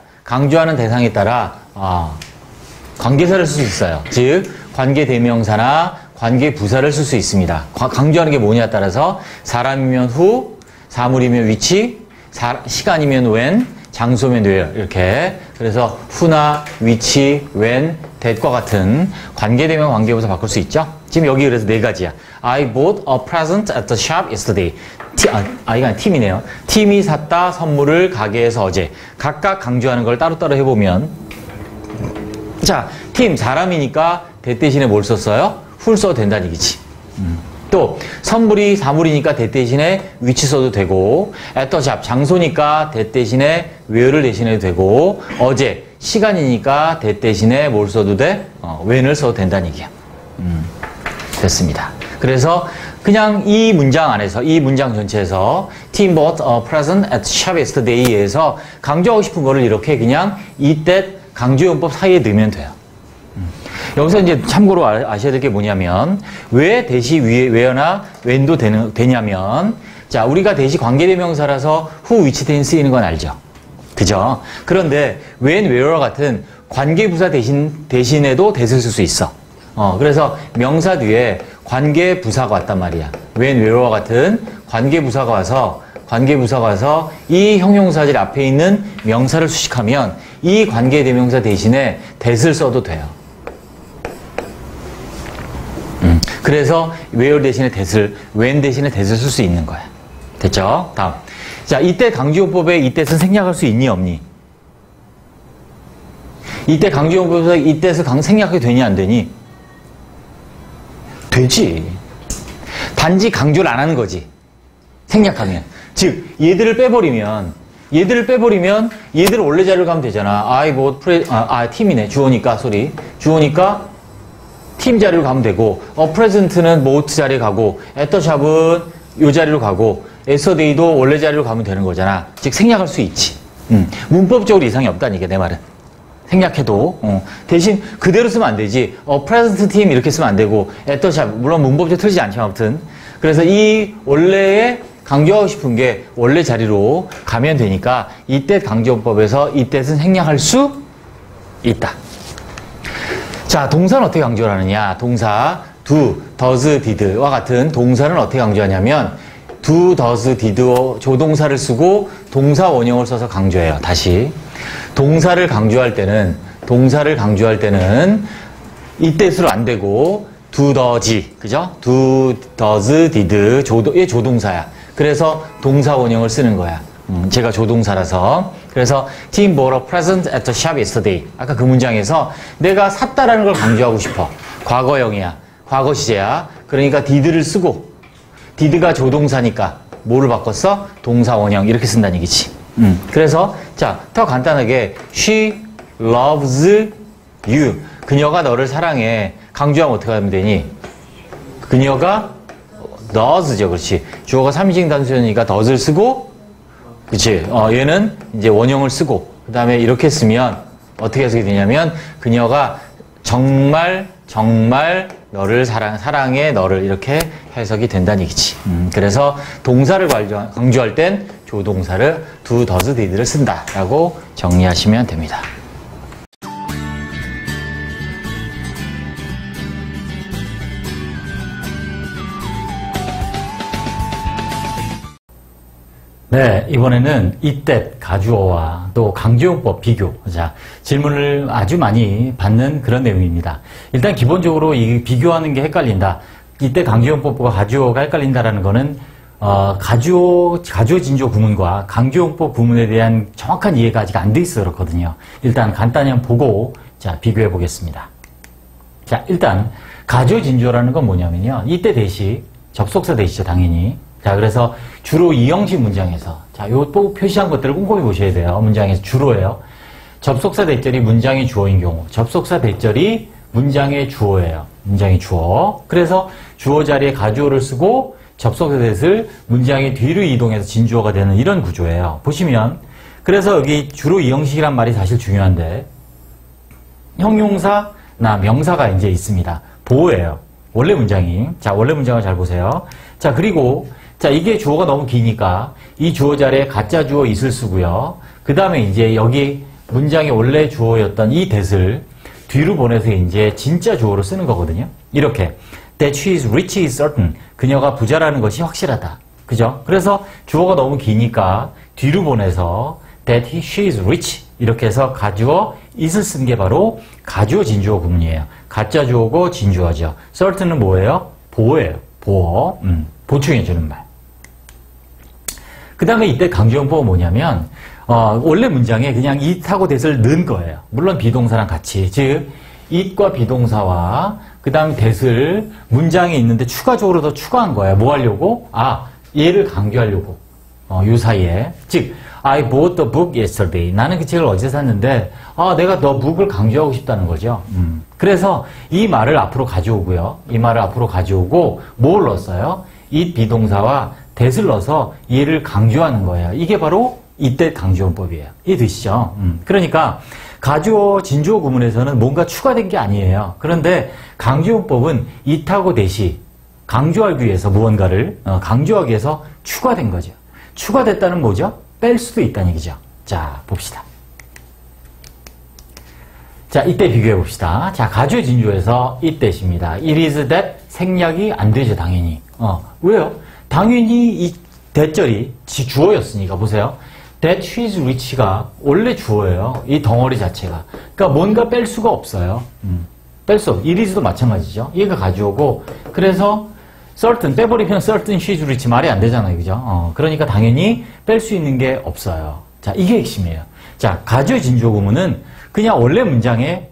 관계사를 쓸 수 있어요. 즉, 관계대명사나 관계부사를 쓸 수 있습니다. 강조하는 게 뭐냐에 따라서, 사람이면 who, 사물이면 which, 시간이면 when, 장소면 where 이렇게 그래서 who나 which, when, that과 같은 관계대명 관계부사 바꿀 수 있죠. 지금 여기 그래서 네 가지야. I bought a present at the shop yesterday. 이거 아니 팀이네요. 팀이 샀다 선물을 가게에서 어제. 각각 강조하는 걸 따로따로 해보면 자, 팀 사람이니까 that 대신에 뭘 썼어요? who를 써도 된다는 얘기지. 또 선물이 사물이니까 that 대신에 which 써도 되고 at the shop 장소니까 that 대신에 where를 대신해도 되고 어제 시간이니까 that 대신에 뭘 써도 돼? when을 써도 된다는 얘기야. 됐습니다. 그래서 그냥 이 문장 안에서 이 문장 전체에서 Tim bought a present at shop yesterday에서 강조하고 싶은 거를 이렇게 그냥 이때 강조용법 사이에 넣으면 돼요. 여기서 이제 참고로 아셔야 될 게 뭐냐면 왜 대시 where나 when도 되냐면 자 우리가 대시 관계대명사라서 who, which, then 쓰이는 건 알죠. 그죠? 그런데 when, where와 같은 관계부사 대신에도 that을 쓸 수 있어. 그래서 명사 뒤에 관계부사가 왔단 말이야. when, where와 같은 관계부사가 와서 이 형용사질 앞에 있는 명사를 수식하면 이 관계대명사 대신에 that을 써도 돼요. 그래서 where 대신에 that을, when 대신에 that을 쓸 수 있는 거야. 됐죠? 다음. 자, 이때 강조용법에 이 that은 생략할 수 있니, 없니? 이때 강조용법에서 이 that을 생략하게 되니, 안 되니? 되지. 단지 강조를 안 하는 거지. 생략하면. 즉, 얘들을 빼버리면 얘들 원래 자리로 가면 되잖아. I bought 팀이네. 주어니까 팀 자리로 가면 되고, present는 bought 자리에 가고, at the shop은 요 자리로 가고, yesterday도 원래 자리로 가면 되는 거잖아. 즉, 생략할 수 있지. 문법적으로 이상이 없다니까, 내 말은. 생략해도. 대신 그대로 쓰면 안 되지. present team 이렇게 쓰면 안 되고, at the shop. 물론 문법적으로 틀리지 않지만 아무튼. 그래서 이 원래에 강조하고 싶은 게 원래 자리로 가면 되니까, 이때 강조법에서 이 that은 생략할 수 있다. 자, 동사는 어떻게 강조를 하느냐? 동사 do, does, did와 같은 동사는 어떻게 강조하냐면 do, does, did 조동사를 쓰고 동사 원형을 써서 강조해요. 다시 동사를 강조할 때는 이 뜻으로 안 되고 do, does, 그죠? do, does, did 얘 조동사야. 그래서 동사 원형을 쓰는 거야. 제가 조동사라서. 그래서 Tim bought a present at the shop yesterday. 아까 그 문장에서 내가 샀다라는 걸 강조하고 싶어. 과거형이야. 과거 시제야. 그러니까 did를 쓰고 did가 조동사니까 뭐를 바꿨어? 동사 원형 이렇게 쓴다는 얘기지. 그래서 자, 더 간단하게 She loves you. 그녀가 너를 사랑해. 강조하면 어떻게 하면 되니? 그녀가 does죠. 그렇지. 주어가 3인칭 단수니까 does를 쓰고 그치. 얘는 이제 원형을 쓰고, 그 다음에 이렇게 쓰면, 어떻게 해석이 되냐면, 그녀가 정말 너를 사랑해, 너를 이렇게 해석이 된다는 얘기지. 그래서 동사를 강조할 땐 조동사를 do, does, did를 쓴다. 라고 정리하시면 됩니다. 네, 이번에는 이때 가주어와 또 강조용법 비교. 자, 질문을 아주 많이 받는 그런 내용입니다. 일단 기본적으로 이 비교하는 게 헷갈린다. 이때 강조용법과 가주어가 헷갈린다라는 거는 가주어 진조 구문과 강조용법 구문에 대한 정확한 이해가 아직 안 돼 있어 그렇거든요. 일단 간단히 한번 보고 자, 비교해 보겠습니다. 자, 일단 가주어 진조라는 건 뭐냐면요. 이때 대시 접속사 대시죠, 당연히. 자, 그래서 주로 이 형식 문장에서, 자, 요 또 표시한 것들을 꼼꼼히 보셔야 돼요. 문장에서 주로예요. 접속사 대절이 문장의 주어인 경우, 접속사 대절이 문장의 주어예요. 문장의 주어. 그래서 주어 자리에 가주어를 쓰고 접속사 대절 문장의 뒤로 이동해서 진주어가 되는 이런 구조예요. 보시면 그래서 여기 주로 이 형식이란 말이 사실 중요한데, 형용사나 명사가 이제 있습니다. 보호예요. 원래 문장이. 자, 원래 문장을 잘 보세요. 자, 그리고, 자, 이게 주어가 너무 기니까 이 주어 자리에 가짜 주어 있을 쓰고요. 그 다음에 이제 여기 문장의 원래 주어였던 이 that을 뒤로 보내서 이제 진짜 주어로 쓰는 거거든요. 이렇게. That she is rich is certain. 그녀가 부자라는 것이 확실하다. 그죠? 그래서 주어가 너무 기니까 뒤로 보내서 that she is rich. 이렇게 해서 가주어 is을 쓴 게 바로 가주어 진주어 구문이에요. 가짜 주어고 진주어죠. certain은 뭐예요? 보호예요. 보호. 보충해주는 말. 그 다음에 이때 강조용법은 뭐냐면 원래 문장에 그냥 it하고 that을 넣은 거예요. 물론 비동사랑 같이. 즉 it과 비동사와 그 다음 that을 문장에 있는데 추가적으로 더 추가한 거예요. 뭐 하려고? 얘를 강조하려고. 요 사이에. 즉 I bought the book yesterday. 나는 그 책을 어제 샀는데 내가 the book을 강조하고 싶다는 거죠. 그래서 이 말을 앞으로 가져오고요. 이 말을 앞으로 가져오고 뭘 넣었어요? it 비동사와 that을 넣어서 얘를 강조하는 거예요. 이게 바로 이때 강조원법이에요. 이해되시죠? 그러니까 가주어, 진주어 구문에서는 뭔가 추가된 게 아니에요. 그런데 강조원법은 it하고 that이 강조하기 위해서 무언가를 강조하기 위해서 추가된 거죠. 추가됐다는 뭐죠? 뺄 수도 있다는 얘기죠. 자, 봅시다. 자, 이때 비교해 봅시다. 자, 가주어 진주어에서 itthat입니다. It is that 생략이 안 되죠, 당연히. 왜요? 당연히 이 that절이 주어였으니까 보세요. That she is rich가 원래 주어예요. 이 덩어리 자체가. 그러니까 뭔가 뺄 수가 없어요. 뺄 수 없어. it is도 마찬가지죠. 얘가 가주어고 그래서 certain 빼버리면 certain she is rich 말이 안 되잖아요. 그죠? 그러니까 당연히 뺄 수 있는 게 없어요. 자, 이게 핵심이에요. 자, 가주어 진주어 구문은 그냥 원래 문장에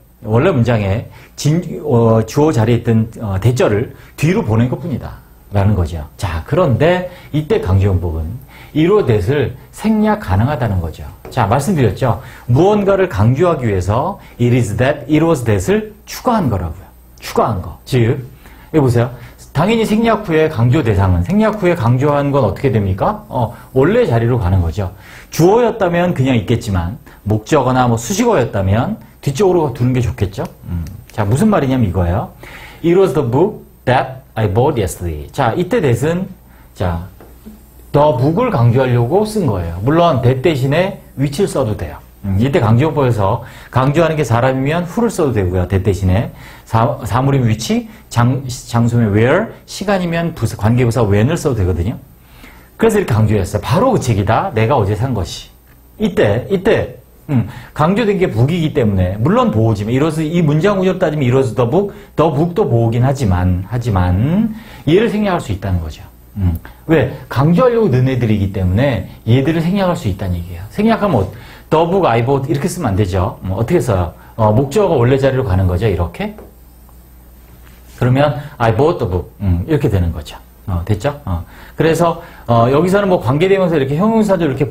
주어 자리에 있던 대절을 뒤로 보낸 것뿐이다. 라는 거죠. 자, 그런데 이때 강조용법은 이로 that을 생략 가능하다는 거죠. 자, 말씀드렸죠. 무언가를 강조하기 위해서 it is that, it was that을 추가한 거라고요. 추가한 거. 즉, 여기 보세요. 당연히 생략 후에 강조 대상은 생략 후에 강조한 건 어떻게 됩니까? 원래 자리로 가는 거죠. 주어였다면 그냥 있겠지만 목적어나 뭐 수식어였다면 뒤쪽으로 두는 게 좋겠죠. 자, 무슨 말이냐면 이거예요. It was the book that I bought yesterday. 자, 이때 that은 자, the book을 강조하려고 쓴 거예요. 물론 that 대신에 위치를 써도 돼요. 이때 강조법에서 강조하는 게 사람이면 who를 써도 되고요. that 대신에 사물이면 위치, 장소면 where, 시간이면 관계부사 when을 써도 되거든요. 그래서 이렇게 강조했어요. 바로 그 책이다. 내가 어제 산 것이. 이때 강조된 게 book이기 때문에 물론 보호지만 이 문장 구조로 따지면 it was the book도 보호긴 하지만 얘를 생략할 수 있다는 거죠. 왜? 강조하려고 넣은 애들이기 때문에 얘들을 생략할 수 있다는 얘기예요. 생략하면 the book I bought 이렇게 쓰면 안 되죠. 어떻게 써요? 목적어가 원래 자리로 가는 거죠. 이렇게. 그러면 I bought the book 이렇게 되는 거죠. 됐죠? 그래서 여기서는 뭐 관계대명사 이렇게 형용사도 이렇게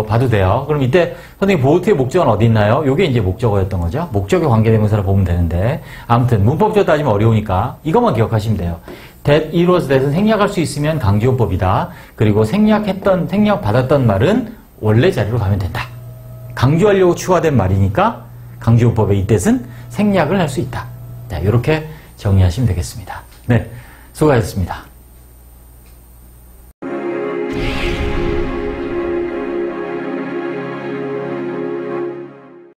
봐도 돼요. 그럼 이때 선생님 bought의 목적어는 어디 있나요? 요게 이제 목적어였던 거죠. 목적의 관계대명사를 보면 되는데 아무튼 문법적으로 따지면 어려우니까 이것만 기억하시면 돼요. that, it was that은 생략할 수 있으면 강조법이다. 그리고 생략받았던 말은 원래 자리로 가면 된다. 강조하려고 추가된 말이니까 강조법의 이 that은 생략을 할 수 있다. 자, 이렇게 정리하시면 되겠습니다. 네, 수고하셨습니다.